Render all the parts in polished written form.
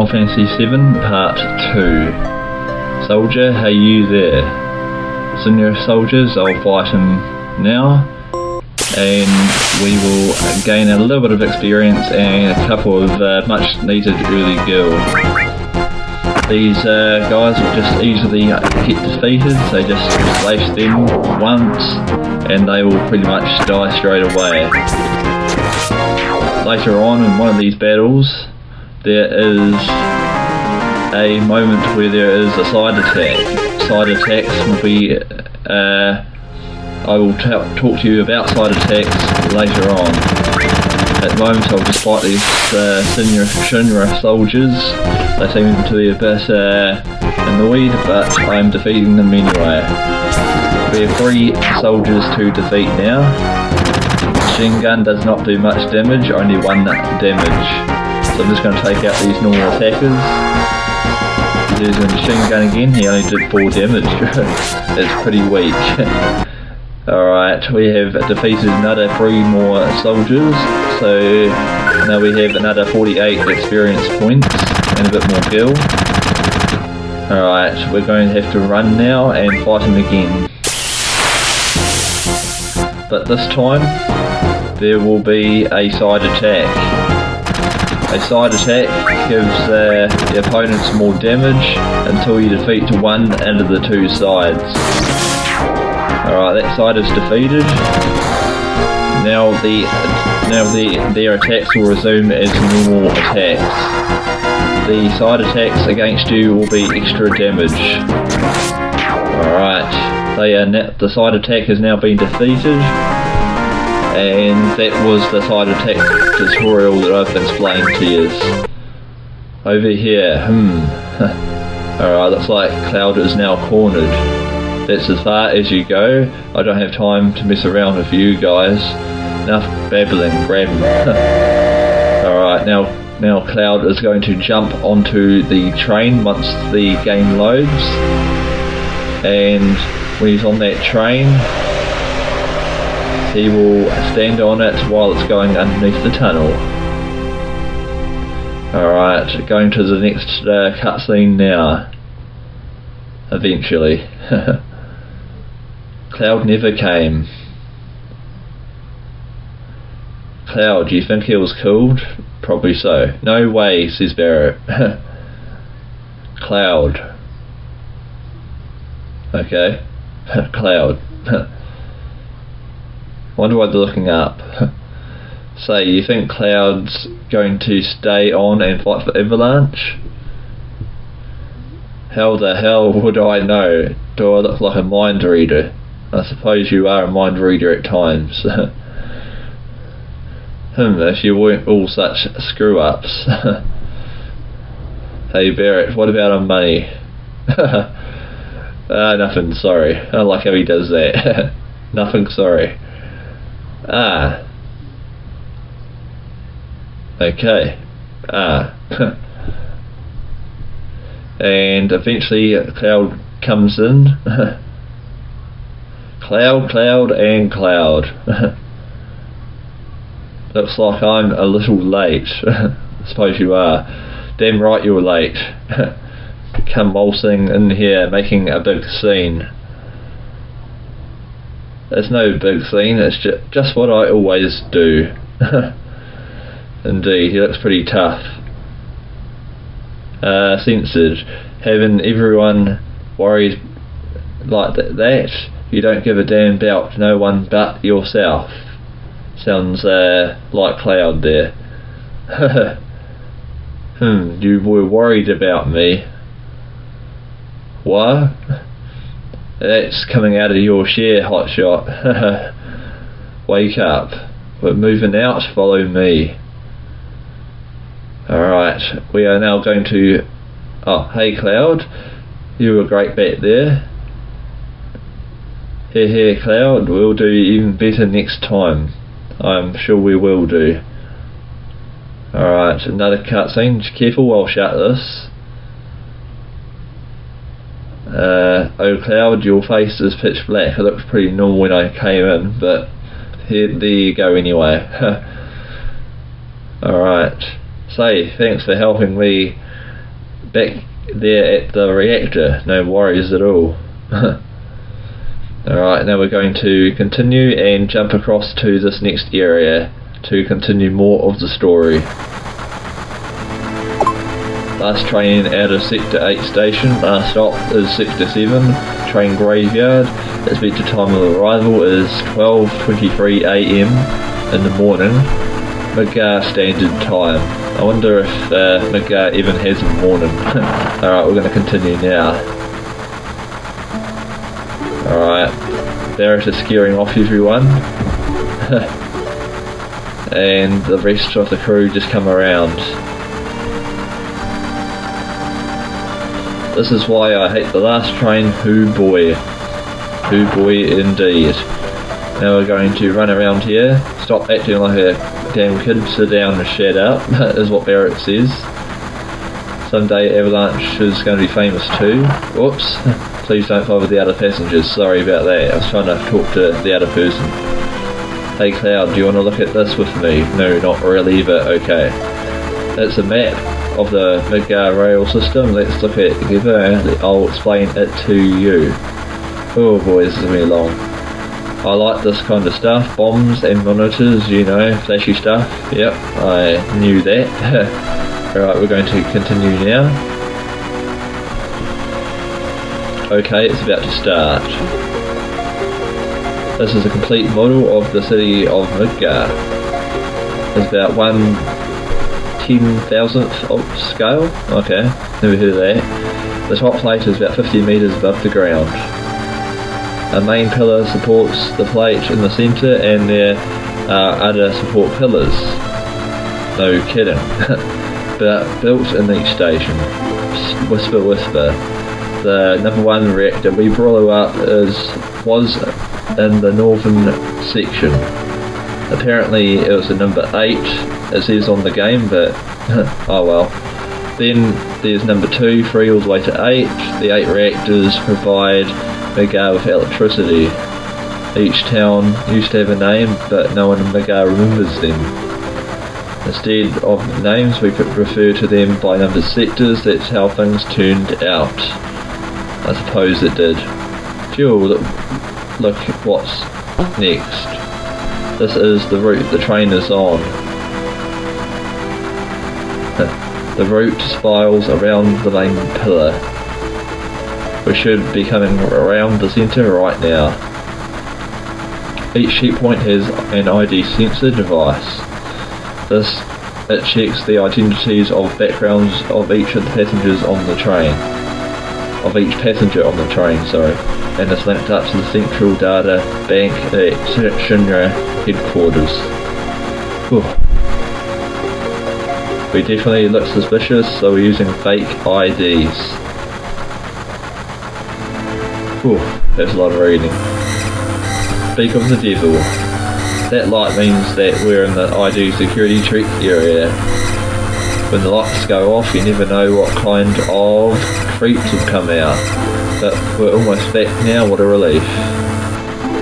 Final Fantasy VII Part 2. Soldier, are you there? Senior soldiers, I'll fight him now, and we will gain a little bit of experience and a couple of much needed early gil. These guys will just easily get defeated, so just slash them once and they will pretty much die straight away. Later on in one of these battles, there is a moment where there is a side attack. Side attacks will be, I will talk to you about side attacks later on. At the moment I'll just fight these Shinra soldiers. They seem to be a bit annoyed, but I'm defeating them anyway. We have 3 soldiers to defeat now. Machine gun does not do much damage, only 1 damage. So I'm just going to take out these normal attackers. Using a machine gun again, he only did 4 damage. It's pretty weak. Alright, we have defeated another 3 more soldiers, so now we have another 48 experience points and a bit more gil. Alright, we're going to have to run now and fight him again. But this time, there will be a side attack. A side attack gives the opponents more damage until you defeat 1 out of the 2 sides. Alright, that side is defeated. Now their attacks will resume as normal attacks. The side attacks against you will be extra damage. Alright, the side attack has now been defeated. And that was the side attack tutorial that I've explained to you. Over here, Alright, looks like Cloud is now cornered. That's as far as you go. I don't have time to mess around with you guys. Enough babbling, grab him. Alright, now Cloud is going to jump onto the train once the game loads. And when he's on that train, he will stand on it while it's going underneath the tunnel. Alright, going to the next cutscene now. Eventually. Cloud never came. Cloud, do you think he was killed? Probably so. No way, says Barrett. Cloud. Okay. Cloud. Wonder why they're looking up. Say, you think Cloud's going to stay on and fight for Avalanche? How the hell would I know? Do I look like a mind reader? I suppose you are a mind reader at times. If you weren't all such screw-ups. Hey Barrett, what about our money? Nothing, sorry. I don't like how he does that. Nothing, sorry. Okay. And eventually Cloud comes in. Cloud, and Cloud. Looks like I'm a little late. I suppose you are. Damn right you're late. Come waltzing in here, making a big scene. There's no big scene, it's just what I always do. Indeed, he looks pretty tough. Censored. Having everyone worried like that, you don't give a damn about no one but yourself. Sounds like Cloud there. You were worried about me. What? That's coming out of your share, hotshot. Wake up. We're moving out, follow me. Alright, we are now going to... Oh, hey Cloud. You were great back there. Here, Cloud, we'll do even better next time. I'm sure we will do. Alright, another cutscene. Just careful, I'll shut this. Oh Cloud, your face is pitch black. It looked pretty normal when I came in, but there you go anyway. Alright. Say, thanks for helping me back there at the reactor, no worries at all. Alright, now we're going to continue and jump across to this next area to continue more of the story. Last train out of Sector 8 station, last stop is Sector 7, train graveyard. Expected time of arrival is 12:23 AM in the morning, Midgar standard time. I wonder if Midgar even has a morning. Alright, we're going to continue now. Alright, Barrett is scaring off everyone. And the rest of the crew just come around. This is why I hate the last train, hoo boy. Hoo boy indeed. Now we're going to run around here. Stop acting like a damn kid, sit down and shut up, is what Barrett says. Someday Avalanche is going to be famous too. Whoops. Please don't bother the other passengers, sorry about that. I was trying to talk to the other person. Hey Cloud, do you want to look at this with me? No, not really, but okay. It's a map of the Midgar rail system. Let's look at it together and I'll explain it to you. Oh boy, this is going to be long. I like this kind of stuff, bombs and monitors, you know, flashy stuff. Yep, I knew that. Alright, we're going to continue now. Okay, it's about to start. This is a complete model of the city of Midgar. It's about 1/10,000th of scale. Okay, never heard of that. The top plate is about 50 metres above the ground. A main pillar supports the plate in the centre and there are other support pillars. No kidding. But built in each station. Whisper whisper. The number 1 reactor we blew up was in the northern section. Apparently it was the number 8, it says on the game, but oh well. Then there's number 2, 3 all the way to 8. The 8 reactors provide Midgar with electricity. Each town used to have a name, but no one in Midgar remembers them. Instead of names, we could refer to them by numbered sectors. That's how things turned out. I suppose it did. Phew, look what's next. This is the route the train is on. The route spirals around the main pillar. We should be coming around the centre right now. Each checkpoint has an ID sensor device. It checks the identities of backgrounds of each of the passengers on the train. Of each passenger on the train, sorry. And it's linked up to the central data bank at Shinra headquarters. Whew. We definitely look suspicious, so we're using fake IDs. Whew, that's a lot of reading. Speak of the devil. That light means that we're in the ID security check area. When the lights go off, you never know what kind of creeps will come out. But we're almost back now, what a relief.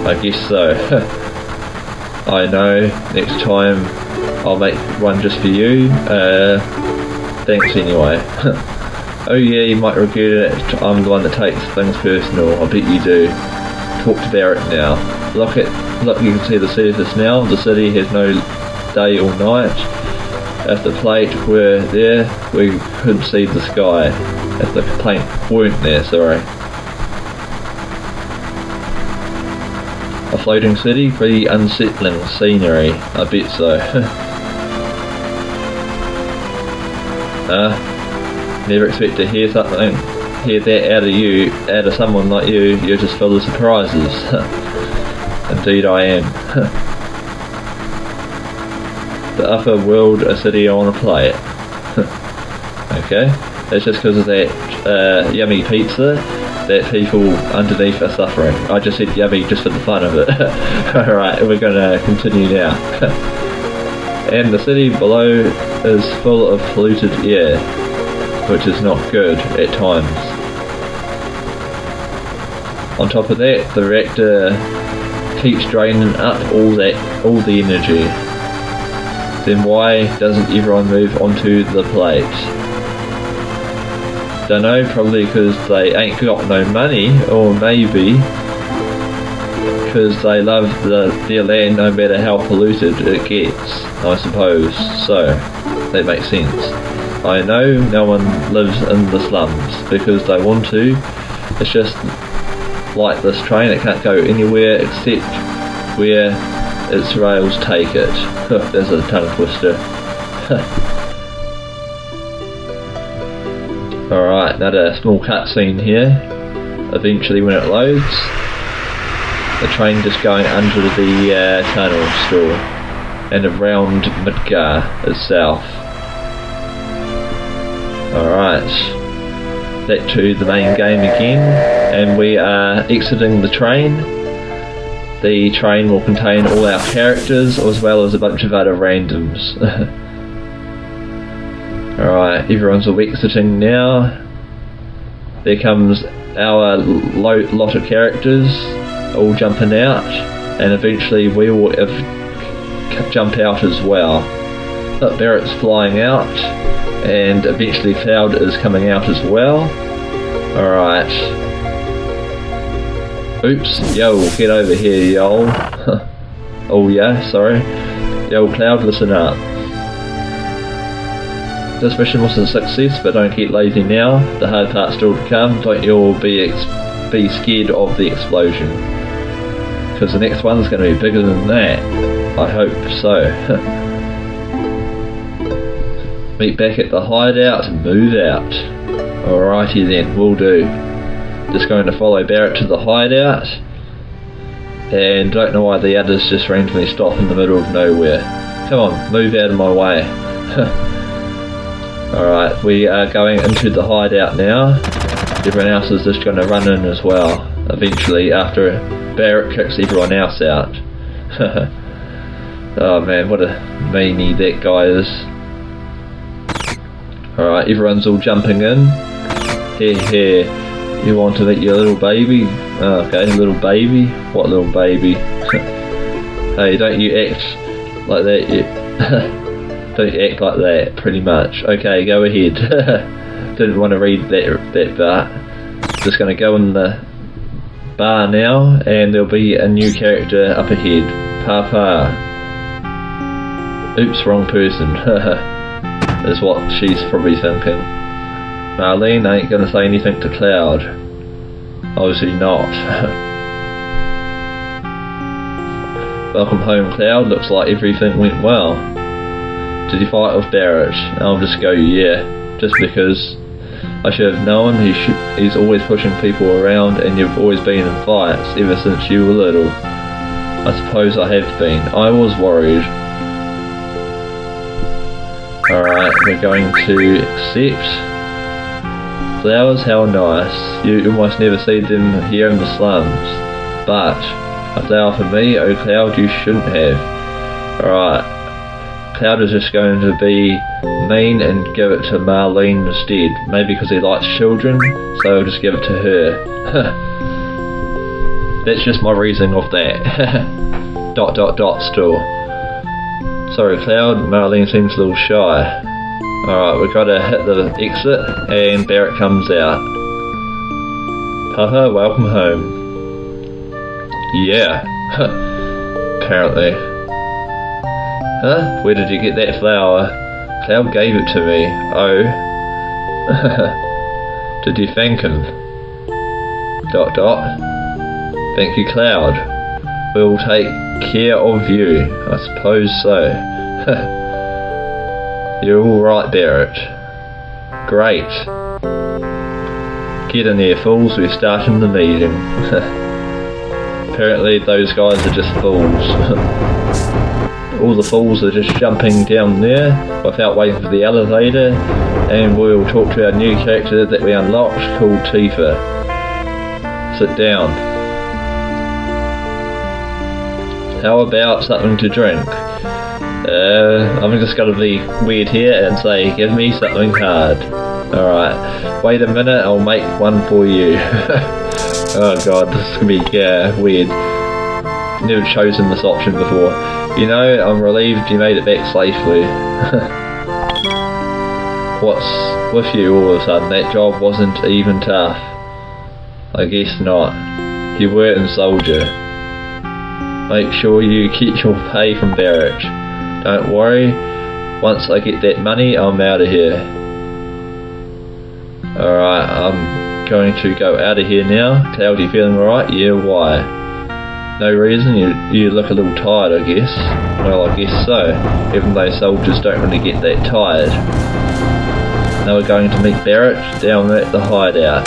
I guess so. I know, next time I'll make one just for you. Thanks anyway. Oh yeah, you might regret it. I'm the one that takes things personal. I bet you do. Talk to Barrett now. Look, you can see the surface now. The city has no day or night. If the plate were there, we couldn't see the sky. If the plate weren't there, sorry. A floating city, pretty unsettling scenery. I bet so. Never expect to hear that out of someone like you. You're just full of surprises. Indeed I am. The upper world, a city I want to play it. Okay, that's just because of that yummy pizza that people underneath are suffering. I just said yummy just for the fun of it. Alright, we're going to continue now. And the city below is full of polluted air, which is not good at times. On top of that, the reactor keeps draining up all the energy. Then why doesn't everyone move onto the plate? Don't know, probably because they ain't got no money, or maybe because they love their land no matter how polluted it gets, I suppose. So, that makes sense. I know no one lives in the slums because they want to. It's just like this train, it can't go anywhere except where its rails take it. There's a tongue twister. Alright, another small cutscene here. Eventually when it loads, the train just going under the tunnel still, and around Midgar itself. Alright, back to the main game again, and we are exiting the train. The train will contain all our characters as well as a bunch of other randoms. Alright, everyone's all exiting now. There comes our lot of characters all jumping out, and eventually we will jump out as well. But Barrett's flying out, and eventually Cloud is coming out as well. Alright. Oops, yo, get over here, yo. Oh yeah, sorry. Yo, Cloud, listen up. This mission was a success, but don't get lazy now. The hard part's still to come. Don't you all be scared of the explosion, because the next one's going to be bigger than that. I hope so. Meet back at the hideout and move out. Alrighty then, will do. Just going to follow Barrett to the hideout, and don't know why the others just randomly stop in the middle of nowhere. Come on, move out of my way. Alright, we are going into the hideout now. Everyone else is just going to run in as well, eventually, after Barrett kicks everyone else out. Oh man, what a meanie that guy is. Alright, everyone's all jumping in. Here, you want to meet your little baby? Oh, okay, little baby? What little baby? Hey, don't you act like that, you... Don't act like that, pretty much. Okay, go ahead. Didn't want to read that part. Just going to go in the bar now, and there'll be a new character up ahead. Papa. Oops, wrong person. Is what she's probably thinking. Marlene ain't going to say anything to Cloud. Obviously not. Welcome home, Cloud. Looks like everything went well. Did you fight with Barrett? I'll just go, yeah. Just because I should have known. He's always pushing people around, and you've always been in fights ever since you were little. I suppose I have been. I was worried. Alright, we're going to accept. Flowers, how nice. You almost never see them here in the slums. But a flower for me, oh Cloud, you shouldn't have. Alright. Cloud is just going to be mean and give it to Marlene instead. Maybe because he likes children, so I'll just give it to her. That's just my reasoning of that. ... still. Sorry Cloud, Marlene seems a little shy. Alright, we've got to hit the exit, and Barrett comes out. Papa, welcome home. Yeah. Apparently. Huh? Where did you get that flower? Cloud gave it to me. Oh. Did you thank him? ... Thank you, Cloud. We'll take care of you. I suppose so. You're alright, Barrett. Great. Get in there, fools. We're starting the meeting. Apparently those guys are just fools. All the fools are just jumping down there without waiting for the elevator, and we'll talk to our new character that we unlocked called Tifa. Sit down. How about something to drink? I'm just gonna be weird here and say, give me something hard. Alright, wait a minute, I'll make one for you. Oh god, this is gonna be weird. Never chosen this option before. You know, I'm relieved you made it back safely. What's with you all of a sudden? That job wasn't even tough. I guess not. You weren't soldier. Make sure you get your pay from barracks. Don't worry, once I get that money, I'm out of here. Alright, I'm going to go out of here now. Cloud, you feeling alright? Yeah, why? No reason, you look a little tired, I guess. Well, I guess so, even though soldiers don't really get that tired. Now we're going to meet Barrett down at the hideout.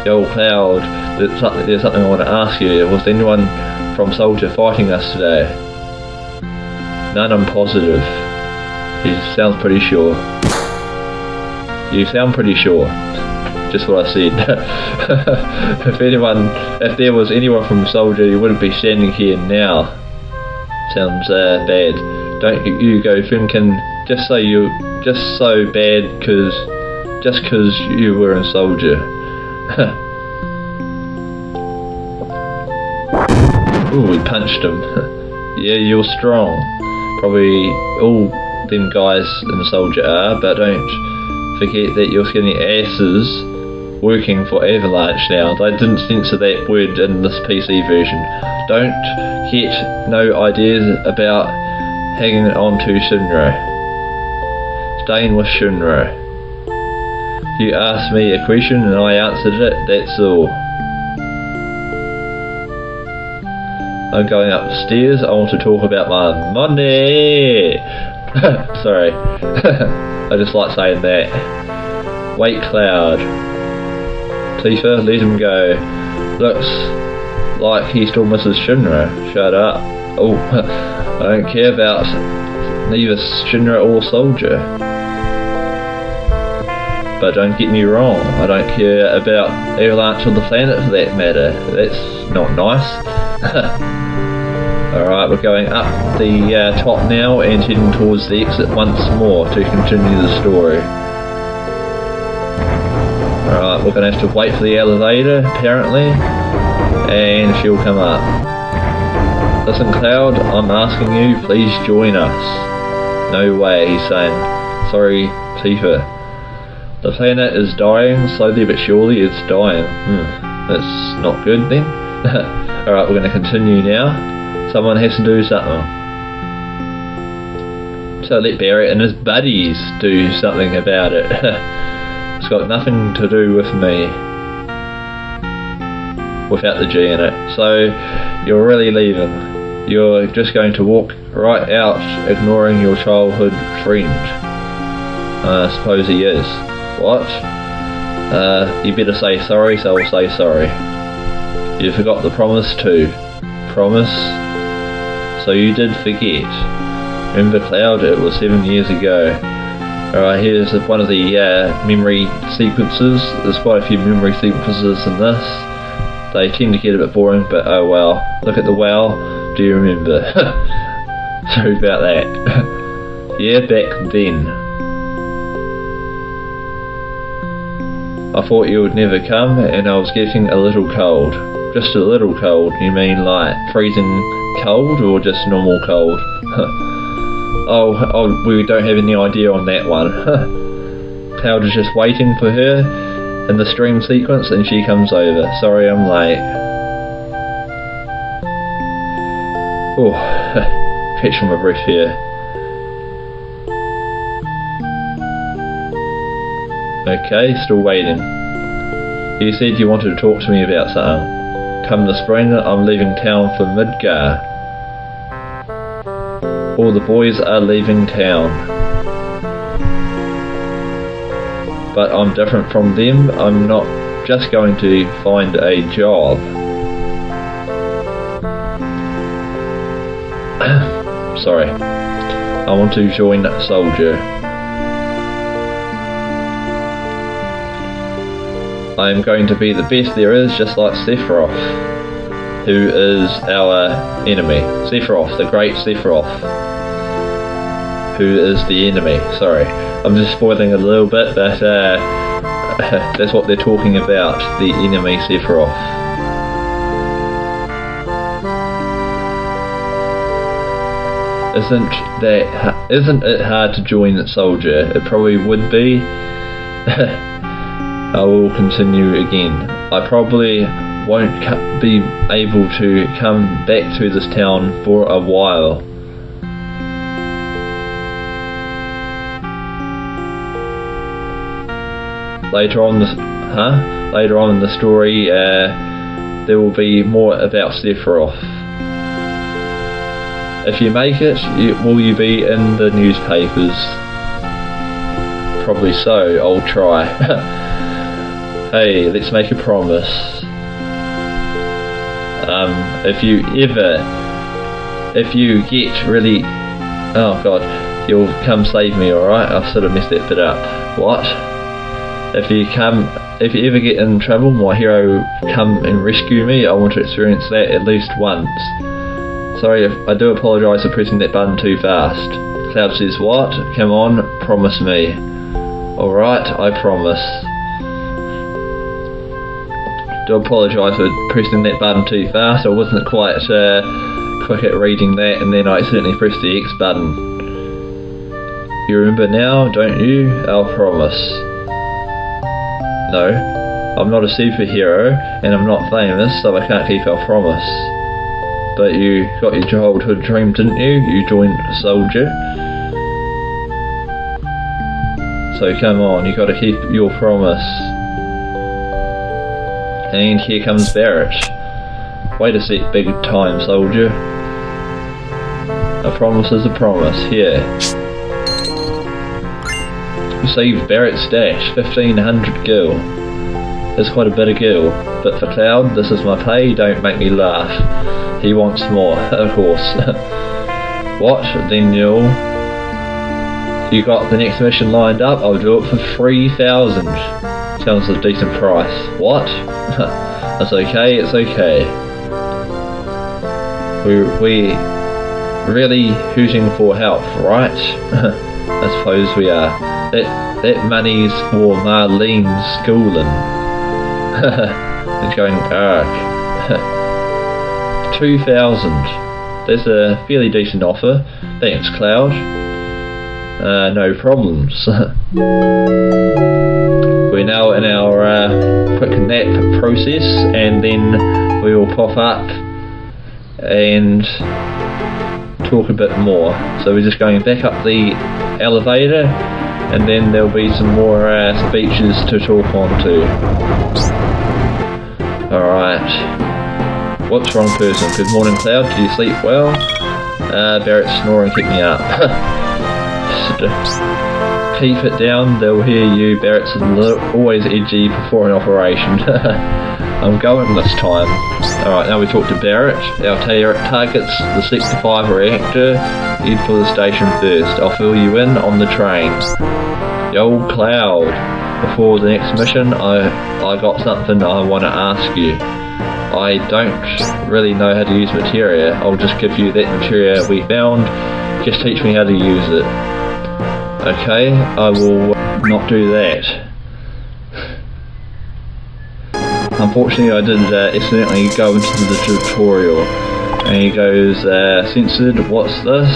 Yo, Cloud, there's something I want to ask you. Was anyone from Soldier fighting us today? None, I'm positive. You sound pretty sure. You sound pretty sure. Just what I said. If there was anyone from Soldier, you wouldn't be standing here now. Sounds bad. Don't you go thinking just so bad just 'cause you were in Soldier. Ooh, we punched him. Yeah, you're strong. Probably all them guys in Soldier are, but don't forget that you're getting asses working for Avalanche now. They didn't censor that word in this PC version. Don't get no ideas about hanging on to Shinra. Staying with Shinra. You asked me a question and I answered it, that's all. I'm going upstairs, I want to talk about my money! Sorry. I just like saying that. Wait, Cloud. Tifa, let him go. Looks like he still misses Shinra. Shut up. Oh, I don't care about neither Shinra or Soldier. But don't get me wrong, I don't care about Avalanche or the planet for that matter. That's not nice. Alright, we're going up the top now and heading towards the exit once more to continue the story. Alright, we're going to have to wait for the elevator, apparently, and she'll come up. Listen, Cloud, I'm asking you, please join us. No way, he's saying. Sorry, Tifa. The planet is dying, slowly but surely it's dying. That's not good then. Alright, we're going to continue now. Someone has to do something. So let Barrett and his buddies do something about it. It's got nothing to do with me. Without the G in it. So, you're really leaving. You're just going to walk right out, ignoring your childhood friend. I suppose he is. What? You better say sorry, so I'll say sorry. You forgot the promise too. Promise? So you did forget. Remember, Cloud, it was 7 years ago. Alright, here's one of the memory sequences. There's quite a few memory sequences in this. They tend to get a bit boring, but oh well. Look at the well. Do you remember? Sorry about that. Yeah, back then. I thought you would never come, and I was getting a little cold. Just a little cold. You mean like freezing cold, or just normal cold? oh, we don't have any idea on that one. Cloud is just waiting for her in the stream sequence, and she comes over. Sorry, I'm late. Oh, catching my breath here. Okay, still waiting. You said you wanted to talk to me about something. Come this spring, I'm leaving town for Midgar. All the boys are leaving town. But I'm different from them. I'm not just going to find a job. Sorry. I want to join Soldier. I am going to be the best there is, just like Sephiroth, who is our enemy. Sephiroth, the great Sephiroth, who is the enemy. Sorry, I'm just spoiling a little bit, but that's what they're talking about, the enemy Sephiroth. Isn't it hard to join the soldier? It probably would be. I will continue again. I probably won't be able to come back to this town for a while. Later on in the story, there will be more about Sephiroth. If you make it, will you be in the newspapers? Probably so. I'll try. Hey, let's make a promise. If you get really, oh god, you'll come save me, alright? I've sort of messed that bit up. What? If you ever get in trouble, my hero come and rescue me, I want to experience that at least once. Sorry, I do apologise for pressing that button too fast. Cloud says, what? Come on, promise me. Alright, I promise. Do apologise for pressing that button too fast. I wasn't quite quick at reading that, and then I accidentally pressed the X button. You remember now, don't you? I'll promise. No, I'm not a superhero, and I'm not famous, so I can't keep our promise. But you got your childhood dream, didn't you? You joined a soldier. So come on, you gotta keep your promise. And here comes Barrett. Wait a sec, big time soldier. A promise is a promise, here. Receive Barrett's stash, 1500 gil. That's quite a bit of gil, but for Cloud, this is my pay, don't make me laugh. He wants more, of course. What? Then you got the next mission lined up, I'll do it for 3,000. Sounds a decent price. What? That's okay, it's okay. We really hooting for help, right? I suppose we are. That money's for Marlene's schooling. It's going arg. 2,000. That's a fairly decent offer. Thanks, Cloud. No problems. We're now in our quick nap process, and then we will pop up and talk a bit more. So we're just going back up the elevator, and then there'll be some more speeches to talk on too. Alright. What's wrong, person? Good morning, Cloud. Did you sleep well? Barrett's snoring kept me up. Keep it down, they'll hear you. Barrett's always edgy before an operation. I'm going this time. Alright, now we talk to Barrett. Our target's the 6-5 reactor. Head for the station first. I'll fill you in on the train. Yo, Cloud. Before the next mission, I got something I want to ask you. I don't really know how to use materia. I'll just give you that materia we found. Just teach me how to use it. Okay, I will not do that. Unfortunately, I did accidentally go into the tutorial. And he goes, censored, what's this?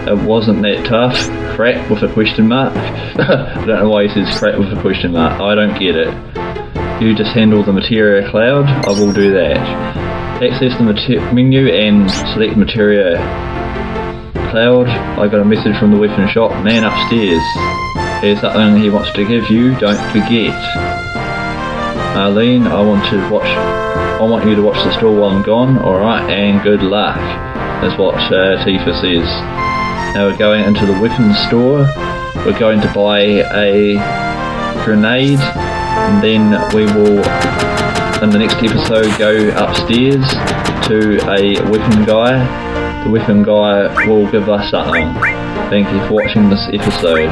It wasn't that tough. Crap with a question mark. I don't know why he says crap with a question mark. I don't get it. You just handle the materia, Cloud. I will do that. Access the menu and select materia. Cloud, I got a message from the weapon shop man upstairs. Here's something he wants to give you, don't forget. Marlene, I want you to watch the store while I'm gone, alright, and good luck. That's what Tifa says. Now we're going into the weapons store. We're going to buy a grenade, and then we will, in the next episode, go upstairs to a weapon guy. The weapon guy will give us something. Thank you for watching this episode.